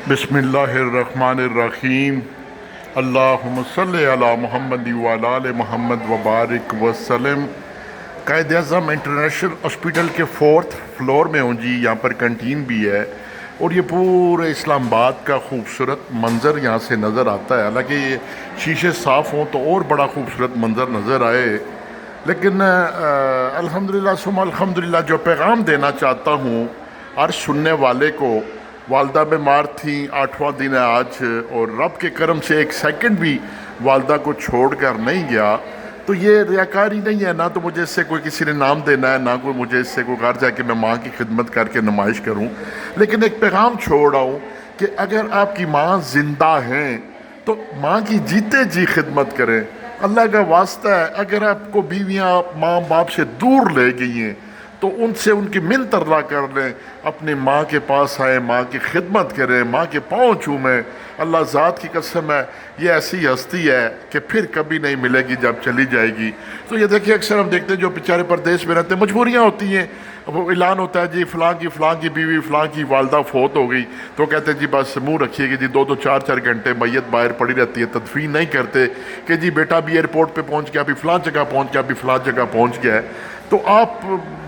بسم اللہ الرحمن الرحیم۔ اللہم صلی علی محمد وعلی آل محمد وبارک وسلم۔ قائد اعظم انٹرنیشنل ہاسپٹل کے 4th فلور میں ہوں جی، یہاں پر کنٹین بھی ہے اور یہ پورے اسلام آباد کا خوبصورت منظر یہاں سے نظر آتا ہے۔ حالانکہ یہ شیشے صاف ہوں تو اور بڑا خوبصورت منظر نظر آئے، لیکن الحمدللہ ثم الحمدللہ جو پیغام دینا چاہتا ہوں ہر سننے والے کو، والدہ بیمار تھیں، 8واں دن ہے آج، اور رب کے کرم سے 1 سیکنڈ بھی والدہ کو چھوڑ کر نہیں گیا، تو یہ ریاکاری نہیں ہے، نہ تو مجھے اس سے کوئی کسی نے نام دینا ہے، نہ کوئی مجھے اس سے کوئی غرض ہے کہ میں ماں کی خدمت کر کے نمائش کروں، لیکن ایک پیغام چھوڑ رہا ہوں کہ اگر آپ کی ماں زندہ ہیں تو ماں کی جیتے جی خدمت کریں۔ اللہ کا واسطہ ہے، اگر آپ کو بیویاں ماں باپ سے دور لے گئی ہیں تو ان سے ان کی منت ادا کر لیں، اپنی ماں کے پاس آئیں، ماں کی خدمت کریں، ماں کے پاؤں چومیں۔ اللہ ذات کی قسم ہے، یہ ایسی ہستی ہے کہ پھر کبھی نہیں ملے گی جب چلی جائے گی۔ تو یہ دیکھیں اکثر ہم دیکھتے ہیں جو بیچارے پردیس میں رہتے ہیں، مجبوریاں ہوتی ہیں، وہ اعلان ہوتا ہے جی فلاں کی بیوی فلاں کی والدہ فوت ہو گئی، تو کہتے ہیں جی بس منہ رکھیے کہ جی 2 4 گھنٹے میت باہر پڑی رہتی ہے، تدفین نہیں کرتے کہ جی بیٹا بھی ایئرپورٹ پہ پہنچ گیا، ابھی فلاں جگہ پہنچ گیا، ابھی فلاں جگہ پہنچ گیا ہے۔ تو آپ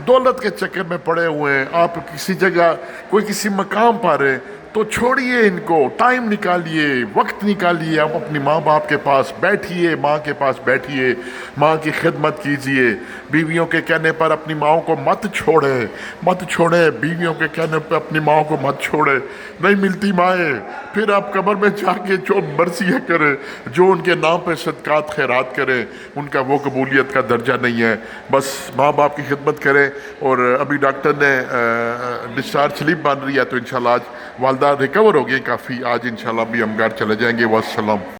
دولت کے چکر میں پڑے ہوئے ہیں، آپ کسی جگہ کوئی کسی مقام پر ہیں، تو چھوڑیے ان کو، ٹائم نکالیے، وقت نکالیے، آپ اپنی ماں باپ کے پاس بیٹھیے، ماں کے پاس بیٹھیے، ماں کی خدمت کیجیے۔ بیویوں کے کہنے پر اپنی ماں کو مت چھوڑے، بیویوں کے کہنے پر اپنی ماں کو مت چھوڑے، نہیں ملتی مائیں، پھر آپ قبر میں جا کے جو مرضی ہے کریں، جو ان کے نام پہ صدقات خیرات کریں، ان کا وہ قبولیت کا درجہ نہیں ہے۔ بس ماں باپ کی خدمت کریں، اور ابھی ڈاکٹر نے ڈسچارج سلپ بن رہی ہے، تو انشاءاللہ آج والدہ ریکور ہو گئی کافی، آج انشاءاللہ بھی ہم گھر چلے جائیں گے۔ والسلام۔